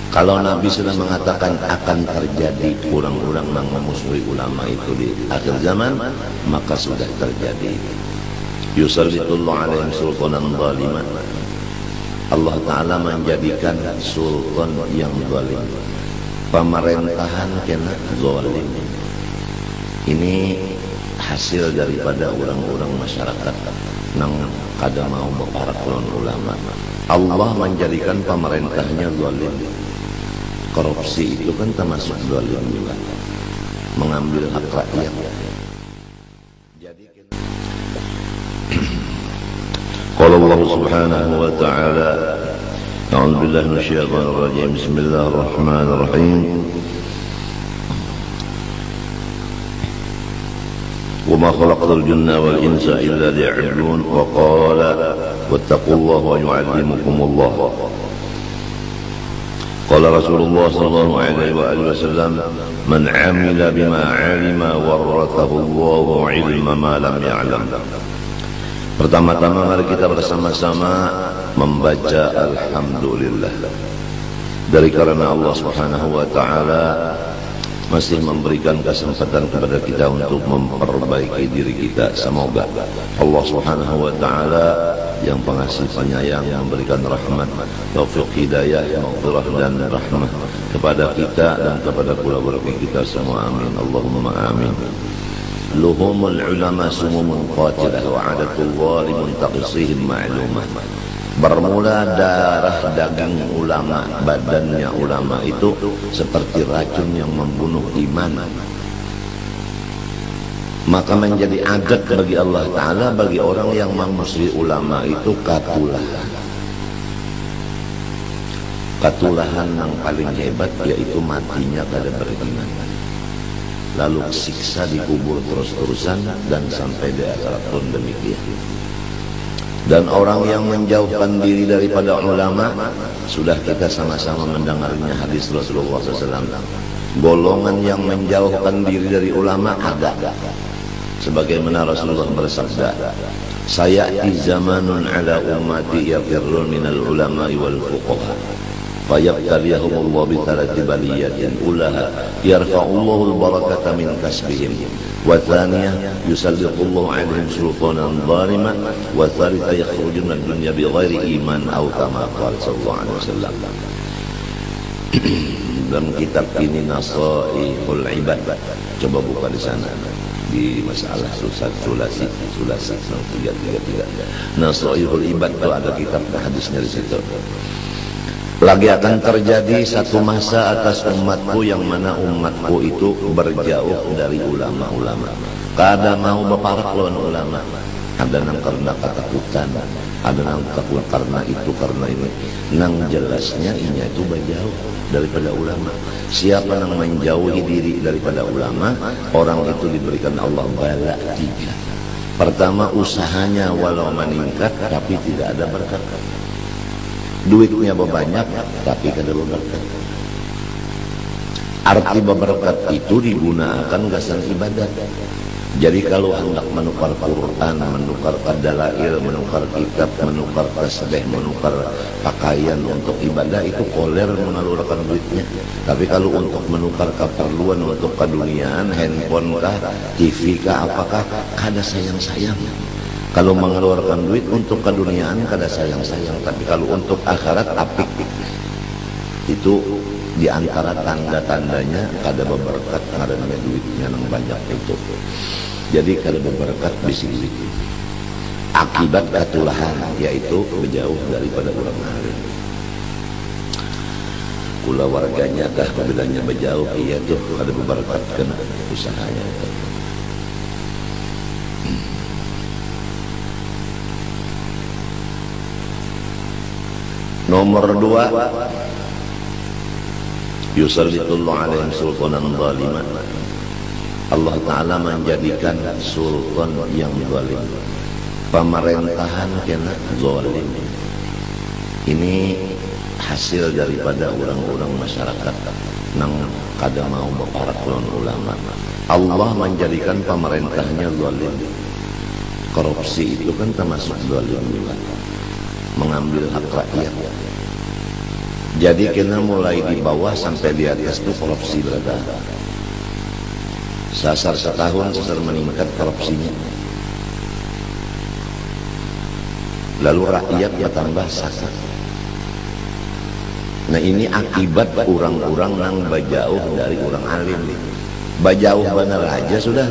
Kalau Nabi sudah mengatakan akan terjadi orang-orang yang memusuhi ulama itu di akhir zaman, maka sudah terjadi. Yusallitullahu alaihim sultanan zaliman. Allah Ta'ala menjadikan sultan yang zalim, pemerintahan kena zalim. Ini hasil daripada orang-orang masyarakat yang kada mau berparak lawan ulama. Allah menjadikan pemerintahnya zalim. Korupsi itu kan termasuk zalim juga, mengambil hak rakyat. Jadi qala Allah Subhanahu wa ta'ala, a'udzu billahi minasyaitonir rajim, bismillahirrahmanirrahim. وما خلقت الجن والإنس إلا ليعبدون وقال واتقوا الله ويعلمكم الله. قال رسول الله صلى الله عليه وآله وسلم من عمل بما علم ورثه الله علم ما لم يعلم. Pertama-tama mari kita bersama-sama membaca Alhamdulillah. Dari karena Allah Subhanahu wa ta'ala masih memberikan kesempatan kepada kita untuk memperbaiki diri kita. Semoga Allah Subhanahu wa ta'ala yang pengasih penyayang memberikan rahmat, taufik, hidayah, maghfirah dan rahmah kepada kita dan kepada keluarga kita semua. Amin. Allahumma amin. Luhumul ulama sumumun qatilah wa adatul zalimun taqsihim ma'lumah. Bermula darah daging ulama, badannya ulama itu seperti racun yang membunuh iman. Maka menjadi adat bagi Allah Ta'ala bagi orang yang memusuhi ulama itu katulahan. Katulahan yang paling hebat yaitu matinya kada beriman, lalu siksa dikubur terus-terusan dan sampai di akhirat pun demikian. Dan orang yang menjauhkan diri daripada ulama, sudah kita sama-sama mendengarnya hadis Rasulullah SAW. Golongan yang menjauhkan diri dari ulama ada. Sebagaimana Rasulullah bersabda, sayati zamanun ala ummati yafirrun minal ulama'i wal fuqaha fayabtaliyahumullah bithalati baliyatin ulaha yarfa'ullahu al-barakata min kasbihim wa thaniyah yusallitullahu alaihim sultanan zaliman wa thalitha yakhrujuna dunya bighairi iman atau kama qala sallallahu alaihi wasallam. Dalam kitab ini Nasaihul Ibad, coba buka di sana di masalah sulasi 333. Nasaihul Ibad itu ada kitab hadisnya di situ. Lagi akan terjadi satu masa atas umatku yang mana umatku itu berjauh dari ulama-ulama. Kada mau berparak lawan ulama. Ada yang karena ketakutan, ada yang takut karena itu karena ini. Nang jelasnya ini itu berjauh daripada ulama. Siapa yang menjauhi diri daripada ulama, orang itu diberikan Allah bala 3. Pertama, usahanya walau meningkat tapi tidak ada berkat. Duitnya banyak tapi kada berkat. Arti berkat itu digunakan gasan ibadat. Jadi kalau hendak menukar Quran, menukar dalail, menukar kitab, menukar tasbih, menukar pakaian untuk ibadah, itu koler mengeluarkan duitnya. Tapi kalau untuk menukar keperluan untuk keduniaan, handphone kah, TV kah, apakah, kada sayang-sayang. Kalau mengeluarkan duit untuk keduniaan kada sayang-sayang, tapi kalau untuk akhirat apik. Itu diantara tanda-tandanya kada berberkat karena duitnya yang banyak itu. Jadi kada berberkat bisik-bisik. Akibat katulahan yaitu berjauh daripada orang alim. Kula warganya kah apabila berjauh iya tuh kada berberkat kena usahanya itu. Nomor 2, yusallitullahu alaihim sultanan zaliman. Allah Ta'ala menjadikan sultan yang zalim, pemerintahan kena zalim. Ini hasil daripada orang-orang masyarakat yang kada mau berparak lawan ulama. Allah menjadikan pemerintahnya zalim. Korupsi itu kan termasuk zalim juga, mengambil hak rakyat. Jadi kena mulai di bawah sampai di atas itu korupsi berada. Sasar setahun sasar meningkat korupsinya. Lalu rakyat bertambah sakit. Nah ini akibat orang-orang yang bajauh dari orang alim. Bajauh benar aja sudah.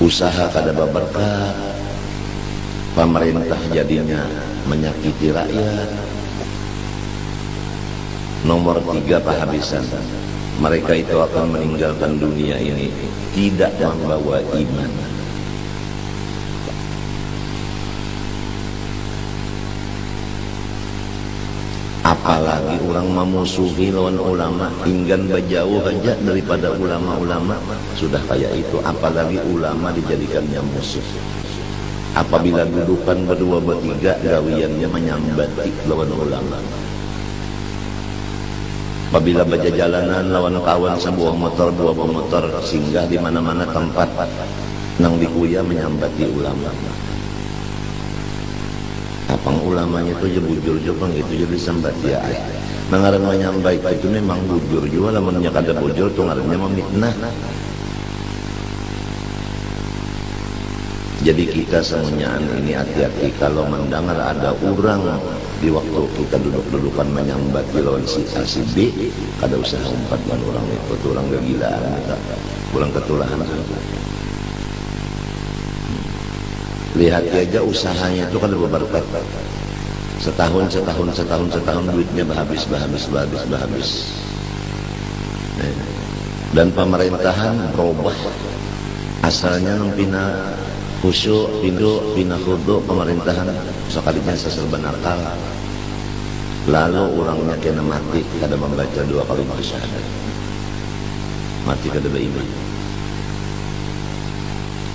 Usaha kada berkah. Pemerintah jadinya menyakiti rakyat. Nomor 3 kehabisan. Mereka itu akan meninggalkan dunia ini tidak membawa iman. Apalagi orang memusuhi lawan ulama, inggan berjauh aja daripada ulama-ulama. Sudah kayak itu, apalagi ulama dijadikannya musuh. Apabila dudukan berdua bertiga, gawiannya menyambati lawan ulama. Apabila baca jalanan lawan kawan sebuah motor, dua motor, singgah di mana-mana tempat nang dikuya menyambati ulama. Apang ulamanya itu je bujur je pang itu jadi sambat ya. Mengarang menyambai itu memang bujur juga, lamunnya kada bujur tu ngarannya memitnah. Jadi kita semuanya ini hati-hati kalau mendengar ada orang di waktu kita duduk-dudukan menyambat di lawan si A si B, kada usah umpat dengan orang itu, orang kegilaan kita, orang ketulahan. Lihat aja usahanya itu kada berberkat. Setahun duitnya habis. Dan pemerintahan berubah. Asalnya pina khusyuk, pina khudu pemerintahan sekalinya seserban akal. Lalu orangnya kena mati kada membaca 2 kali syahadat. Mati kada beriman.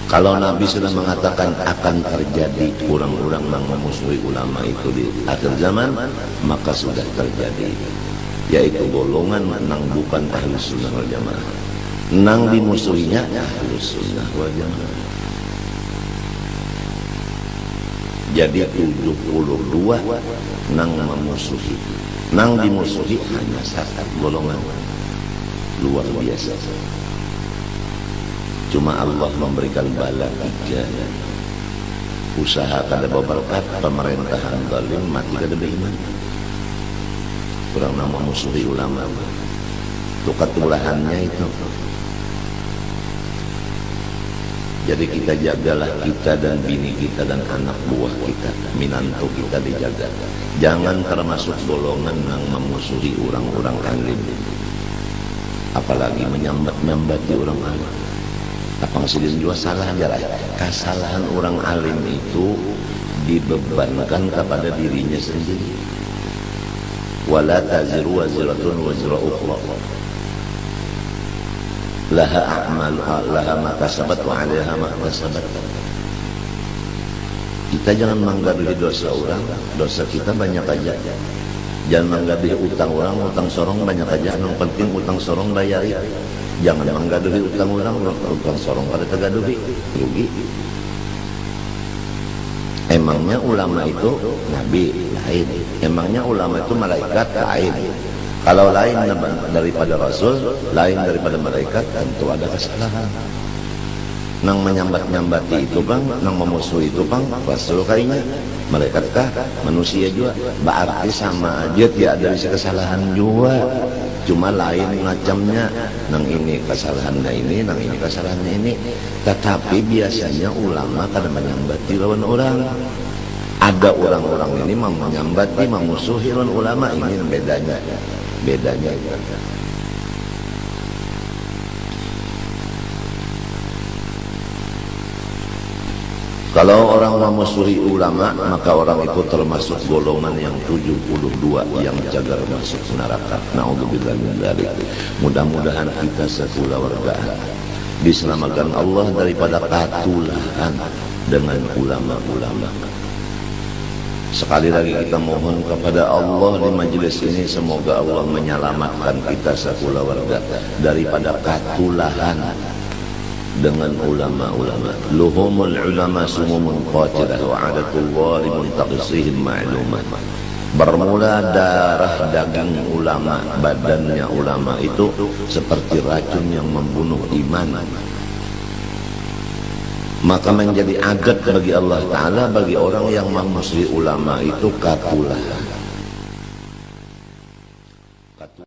Kalau Nabi sudah mengatakan akan terjadi orang-orang yang memusuhi ulama itu di akhir zaman, maka sudah terjadi, yaitu golongan nang bukan Ahlus Sunnah wal Jamaah. Nang dimusuhinya Ahlus Sunnah wal Jamaah. Jadi 72 nang memusuhi, nang dimusuhi hanya 1 golongan. Luar biasa. Cuma Allah memberikan bala 3. Usaha kada berberkat, pemerintahan zalim, mati kada beriman. Kurang nama musuhi ulama. Itu ketulahannya itu. Jadi kita jagalah kita dan bini kita dan anak buah kita, minantu kita dijaga. Jangan termasuk golongan yang memusuhi orang-orang alim. Apalagi menyambat-nyambati orang alim. Apang sidin juga salah aja. Kesalahan orang alim itu dibebankan kepada dirinya sendiri. Wala taziru waziratun wazira ukhra. Laha a'mal laha ma kasabat wa 'alaiha ma kasabat. Kita jangan menggaduhi dosa orang, dosa kita banyak aja. Jangan menggaduhi utang orang, utang sorong banyak aja. Yang penting utang sorong bayari. Jangan menggaduhi utang orang, utang sorong pada tergaduhi, rugi. Emangnya ulama itu nabi lain, emangnya ulama itu malaikat lain. Kalau lain daripada rasul, lain daripada malaikat, tentu ada kesalahan. Nang menyambat-nyambati itu bang, nang memusuhi itu bang, rasul kayaknya, malaikat kah, manusia juga, berarti sama aja, tidak ada isi kesalahan juga. Cuma lain macamnya, nang ini kesalahannya ini, nang ini kesalahannya ini. Tetapi biasanya ulama kadang menyambati lawan orang. Ada orang-orang ini menyambati, memusuhi lawan ulama, ini bedanya. Kalau orang memusuhi ulama, maka orang itu termasuk golongan yang 72 yang jagar masuk neraka. Na'udzubillah min dzalik. Mudah-mudahan kita sekeluarga diselamatkan Allah daripada ketulahan dengan ulama-ulama. Sekali lagi kita mohon kepada Allah di majelis ini, semoga Allah menyelamatkan kita sekeluarga daripada ketulahan dengan ulama-ulama. Luhumul ulama sumumun qatilah wa adatul zalimun taqsihim ma'lumah. Bermula darah daging ulama, badannya ulama itu seperti racun yang membunuh iman. Maka menjadi adat bagi Allah Ta'ala bagi orang yang memusuhi ulama itu kapulah.